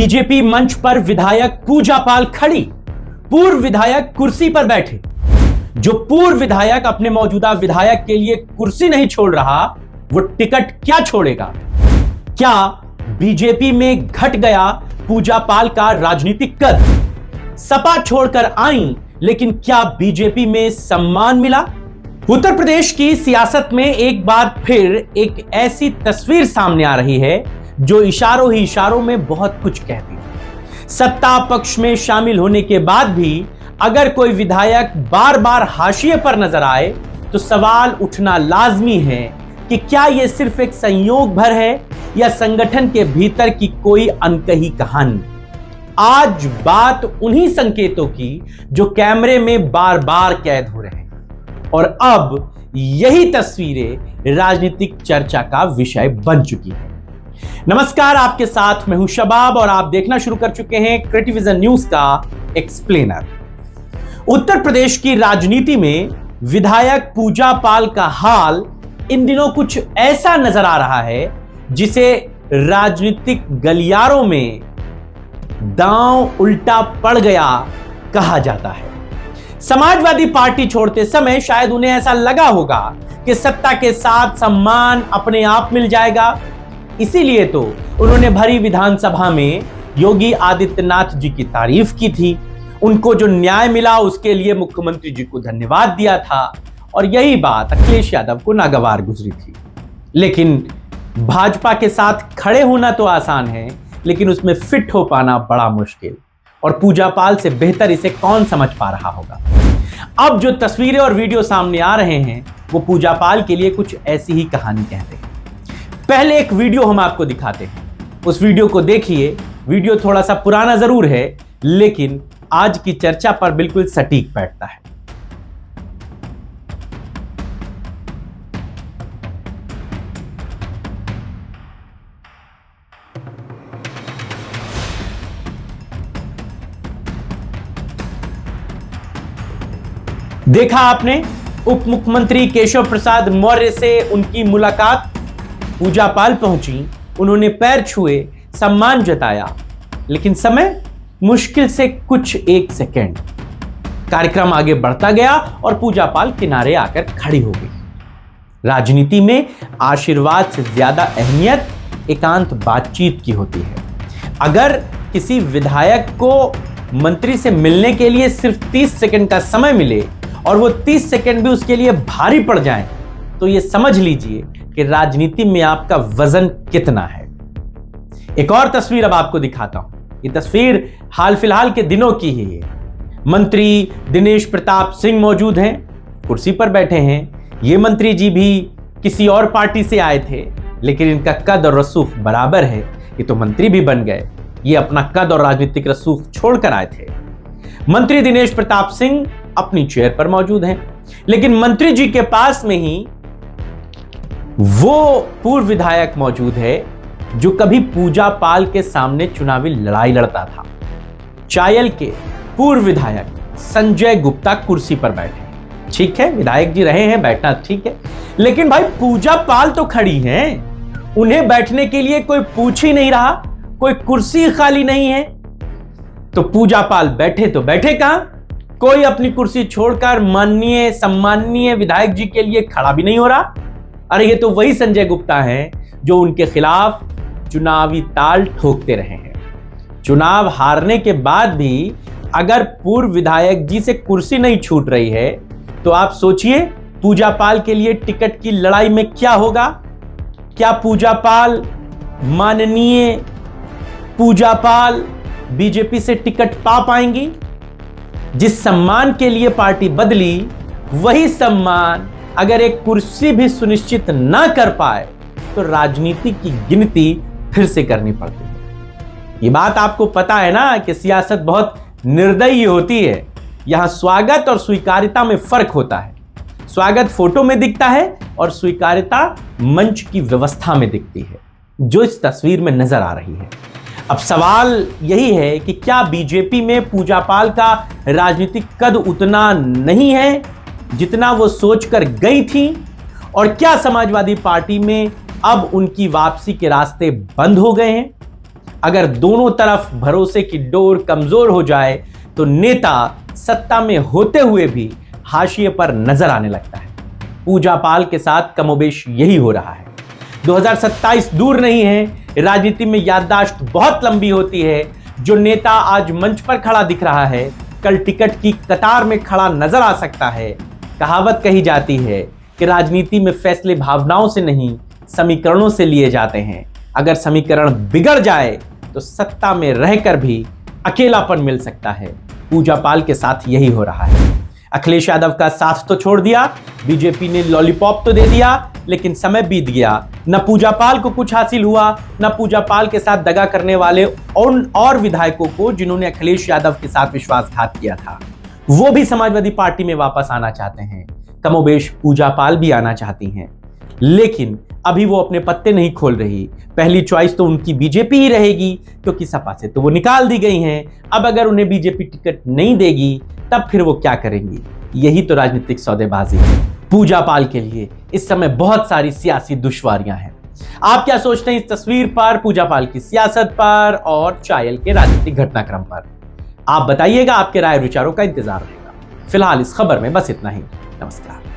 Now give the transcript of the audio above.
BJP मंच पर विधायक पूजा पाल खड़ी, पूर्व विधायक कुर्सी पर बैठे। जो पूर्व विधायक अपने मौजूदा विधायक के लिए कुर्सी नहीं छोड़ रहा, वो टिकट क्या छोड़ेगा? क्या बीजेपी में घट गया पूजा पाल का राजनीतिक कद? सपा छोड़कर आई, लेकिन क्या बीजेपी में सम्मान मिला? उत्तर प्रदेश की सियासत में एक बार फिर एक ऐसी तस्वीर सामने आ रही है जो इशारों ही इशारों में बहुत कुछ कहती है। सत्ता पक्ष में शामिल होने के बाद भी अगर कोई विधायक बार बार हाशिए पर नजर आए तो सवाल उठना लाजमी है कि क्या यह सिर्फ एक संयोग भर है या संगठन के भीतर की कोई अनकही कहानी। आज बात उन्हीं संकेतों की जो कैमरे में बार बार कैद हो रहे हैं और अब यही तस्वीरें राजनीतिक चर्चा का विषय बन चुकी है। नमस्कार, आपके साथ मैं हूं शबाब और आप देखना शुरू कर चुके हैं क्रिएटिविजन न्यूज का एक्सप्लेनर। उत्तर प्रदेश की राजनीति में विधायक पूजा पाल का हाल इन दिनों कुछ ऐसा नजर आ रहा है जिसे राजनीतिक गलियारों में दांव उल्टा पड़ गया कहा जाता है। समाजवादी पार्टी छोड़ते समय शायद उन्हें ऐसा लगा होगा कि सत्ता के साथ सम्मान अपने आप मिल जाएगा, इसीलिए तो उन्होंने भरी विधानसभा में योगी आदित्यनाथ जी की तारीफ की थी। उनको जो न्याय मिला उसके लिए मुख्यमंत्री जी को धन्यवाद दिया था और यही बात अखिलेश यादव को नागवार गुजरी थी। लेकिन भाजपा के साथ खड़े होना तो आसान है, लेकिन उसमें फिट हो पाना बड़ा मुश्किल, और पूजा पाल से बेहतर इसे कौन समझ पा रहा होगा। अब जो तस्वीरें और वीडियो सामने आ रहे हैं वो पूजा पाल के लिए कुछ ऐसी ही कहानी कहते हैं। पहले एक वीडियो हम आपको दिखाते हैं, उस वीडियो को देखिए। वीडियो थोड़ा सा पुराना जरूर है, लेकिन आज की चर्चा पर बिल्कुल सटीक बैठता है। देखा आपने उप मुख्यमंत्री केशव प्रसाद मौर्य से उनकी मुलाकात। पूजा पाल पहुंची, उन्होंने पैर छुए, सम्मान जताया, लेकिन समय मुश्किल से कुछ एक सेकेंड। कार्यक्रम आगे बढ़ता गया और पूजा पाल किनारे आकर खड़ी हो गई। राजनीति में आशीर्वाद से ज्यादा अहमियत एकांत बातचीत की होती है। अगर किसी विधायक को मंत्री से मिलने के लिए सिर्फ 30 सेकंड का समय मिले और वो 30 सेकंड भी उसके लिए भारी पड़ जाएं, तो ये समझ लीजिए कि राजनीति में आपका वजन कितना है। एक और तस्वीर अब आपको दिखाता हूं। ये तस्वीर हाल फिलहाल के दिनों की ही है। मंत्री दिनेश प्रताप सिंह मौजूद हैं, कुर्सी पर बैठे हैं। ये मंत्री जी भी किसी और पार्टी से आए थे, लेकिन इनका कद और रसूख बराबर है। ये तो मंत्री भी बन गए, ये अपना कद और राजनीतिक रसूख छोड़कर आए थे। मंत्री दिनेश प्रताप सिंह अपनी चेयर पर मौजूद हैं, लेकिन मंत्री जी के पास में ही वो पूर्व विधायक मौजूद है जो कभी पूजा पाल के सामने चुनावी लड़ाई लड़ता था। चायल के पूर्व विधायक संजय गुप्ता कुर्सी पर बैठे। ठीक है, विधायक जी रहे हैं, बैठना ठीक है, लेकिन भाई पूजा पाल तो खड़ी हैं, उन्हें बैठने के लिए कोई पूछ ही नहीं रहा, कोई कुर्सी खाली नहीं है। तो पूजा पाल बैठे तो बैठे कहां? कोई अपनी कुर्सी छोड़कर माननीय सम्माननीय विधायक जी के लिए खड़ा भी नहीं हो रहा। अरे ये तो वही संजय गुप्ता हैं जो उनके खिलाफ चुनावी ताल ठोकते रहे हैं। चुनाव हारने के बाद भी अगर पूर्व विधायक जी से कुर्सी नहीं छूट रही है, तो आप सोचिए पूजा पाल के लिए टिकट की लड़ाई में क्या होगा। क्या पूजा पाल, माननीय पूजा पाल बीजेपी से टिकट पा पाएंगी? जिस सम्मान के लिए पार्टी बदली, वही सम्मान अगर एक कुर्सी भी सुनिश्चित ना कर पाए तो राजनीति की गिनती फिर से करनी पड़ती है। ये बात आपको पता है ना कि सियासत बहुत निर्दयी होती है। यहां स्वागत और स्वीकार्यता में फर्क होता है। स्वागत फोटो में दिखता है और स्वीकार्यता मंच की व्यवस्था में दिखती है, जो इस तस्वीर में नजर आ रही है। अब सवाल यही है कि क्या बीजेपी में पूजा पाल का राजनीतिक कद उतना नहीं है जितना वो सोचकर गई थी, और क्या समाजवादी पार्टी में अब उनकी वापसी के रास्ते बंद हो गए हैं? अगर दोनों तरफ भरोसे की डोर कमजोर हो जाए तो नेता सत्ता में होते हुए भी हाशिए पर नजर आने लगता है। पूजा पाल के साथ कमोबेश यही हो रहा है। 2027 दूर नहीं है। राजनीति में याददाश्त बहुत लंबी होती है। जो नेता आज मंच पर खड़ा दिख रहा है, कल टिकट की कतार में खड़ा नजर आ सकता है। कहावत कही जाती है कि राजनीति में फैसले भावनाओं से नहीं, समीकरणों से लिए जाते हैं। अगर समीकरण बिगड़ जाए तो सत्ता में रहकर भी अकेलापन मिल सकता है। पूजा पाल के साथ यही हो रहा है। अखिलेश यादव का साथ तो छोड़ दिया, बीजेपी ने लॉलीपॉप तो दे दिया, लेकिन समय बीत गया। न पूजा पाल को कुछ हासिल हुआ, न पूजा पाल के साथ दगा करने वाले और विधायकों को जिन्होंने अखिलेश यादव के साथ विश्वासघात किया था, वो भी समाजवादी पार्टी में वापस आना चाहते हैं। कमोबेश पूजा पाल भी आना चाहती हैं, लेकिन अभी वो अपने पत्ते नहीं खोल रही। पहली चॉइस तो उनकी बीजेपी ही रहेगी, क्योंकि सपा से तो वो निकाल दी गई हैं। अब अगर उन्हें बीजेपी टिकट नहीं देगी तब फिर वो क्या करेंगी? यही तो राजनीतिक सौदेबाजी है। पूजा पाल के लिए इस समय बहुत सारी सियासी दुश्वारियां हैं। आप क्या सोचते हैं इस तस्वीर पर, पूजा पाल की सियासत पर और चायल के राजनीतिक घटनाक्रम पर? आप बताइएगा। आपके राय और विचारों का इंतजार रहेगा। फिलहाल इस खबर में बस इतना ही। नमस्कार।